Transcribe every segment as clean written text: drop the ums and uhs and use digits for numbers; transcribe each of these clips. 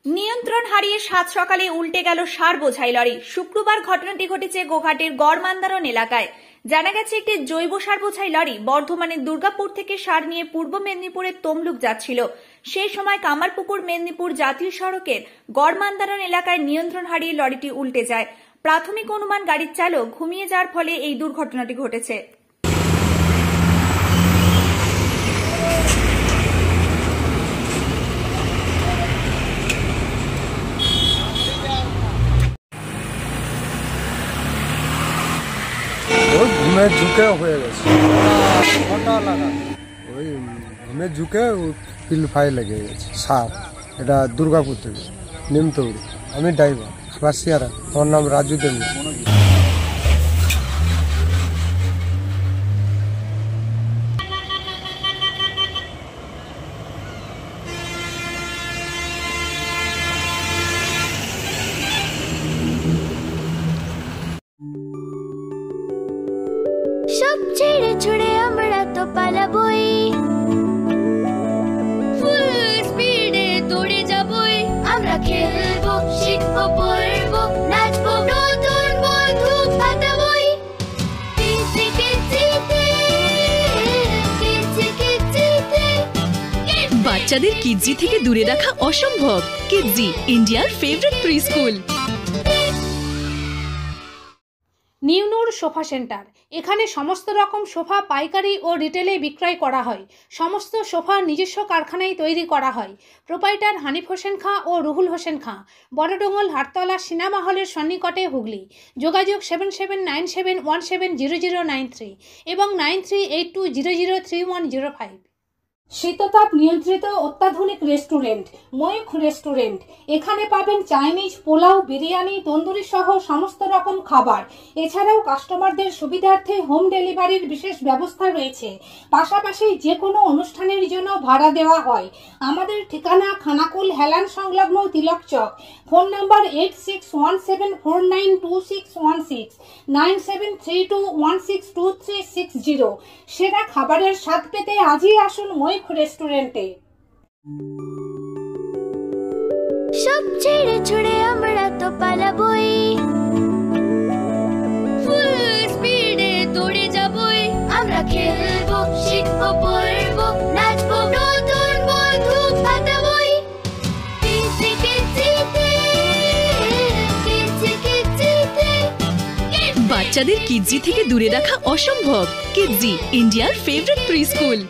নিয়ন্ত্রণ হারিয়ে সাত সকালে উল্টে গেল সার বোঝাই লরি। শুক্রবার ঘটনাটি ঘটেছে গোঘাটের গড়মান্দারণ এলাকায়। জানা গেছে একটি জৈব সার বোঝাই লরি বর্ধমানের দুর্গাপুর থেকে সার নিয়ে পূর্ব মেদিনীপুরের তমলুক যাচ্ছিল। সেই সময় কামারপুকুর মেদিনীপুর জাতীয় সড়কের গড়মান্দারণ এলাকায় নিয়ন্ত্রণ হারিয়ে লরিটি উল্টে যায়। প্রাথমিক অনুমান গাড়ির চালক ঘুমিয়ে যাওয়ার ফলে এই দুর্ঘটনাটি ঘটেছে। ঘুমে ঝুঁকে হয়ে গেছে, ওই ঘুমে ঝুঁকে পিল ফাই লেগে গেছে সার। এটা দুর্গাপুর থেকে নিমতৌড়ি। আমি ড্রাইভার বাসিয়ারা, আমার নাম রাজু দেবী। সব ছেড়ে ছুড়ে আমরা তো পালাবই, ফুল স্পিডে দৌড়ে যাবই। আমরা খেলবো, শিখবো, পড়বো, নাচবো, নতুন বন্ধু পাতাবই। বাচ্চাদের কিডজি থেকে দূরে রাখা অসম্ভব। কিডজি, ইন্ডিয়ার ফেভারিট প্রি স্কুল। নিউনুর সোফা সেন্টার। এখানে সমস্ত রকম সোফা পাইকারি ও রিটেলে বিক্রয় করা হয়। সমস্ত সোফা নিজস্ব কারখানায় তৈরি করা হয়। প্রোপাইটার হানিফ হোসেন খাঁ ও রুহুল হোসেন খাঁ, বড়ডোঙ্গল হাটতলা সিনেমা হলের সন্নিকটে, হুগলি। যোগাযোগ 7797170093 এবং 9382003105। শীততাপ নিয়ন্ত্রিত অত্যাধুনিক রেস্টুরেন্ট ময়ূখ রেস্টুরেন্ট। এখানে পাবেন চাইনিজ, পোলাও, বিরিয়ানি, তন্দুরি সহ সমস্ত রকম খাবার। এছাড়াও কাস্টমারদের সুবিধার্থে হোম ডেলিভারির বিশেষ ব্যবস্থা রয়েছে। পাশাপাশি যে কোনো অনুষ্ঠানের জন্য ভাড়া দেওয়া হয়। আমাদের ঠিকানা খানাকুল হেলান সংলগ্ন তিলক চক। Phone number 8617492616 9732162360। সেরা খাবারের স্বাদ পেতে আজই আসুন ময়ূখ রেস্টুরেন্টে। সব ছেড়ে ছুড়ে আমরা তো পালাবই, ফুল স্পিডে দৌড়ে যাবই। আমরা খেলবো, শিখবো, পড়বো, নাচবো, নতুন বন্ধু পাতাবই। বাচ্চাদের কিডজি থেকে দূরে রাখা অসম্ভব। কিডজি, ইন্ডিয়ার ফেভারিট প্রি স্কুল।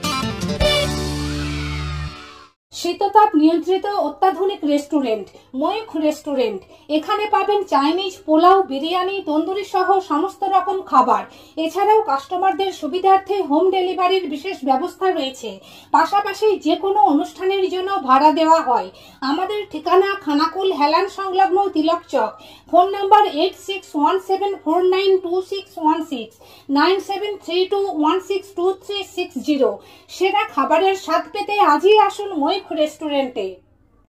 শীততাপ নিয়ন্ত্রিত অত্যাধুনিক রেস্টুরেন্ট ময়ূখ রেস্টুরেন্ট। এখানে পাবেন চাইনিজ, পোলাও, বিরিয়ানি, তন্দুরি সহ সমস্ত রকম খাবার। এছাড়াও কাস্টমারদের সুবিধার্থে হোম ডেলিভারির বিশেষ ব্যবস্থা রয়েছে। পাশাপাশি যে কোনো অনুষ্ঠানের জন্য ভাড়া দেওয়া হয়। আমাদের ঠিকানা খানাকুল হেলান সংলগ্ন তিলক চক। Phone number 8617492616 9732162360। সেরা খাবারের স্বাদ পেতে আজই আসুন ময়ূখ রেস্টুরেন্টে।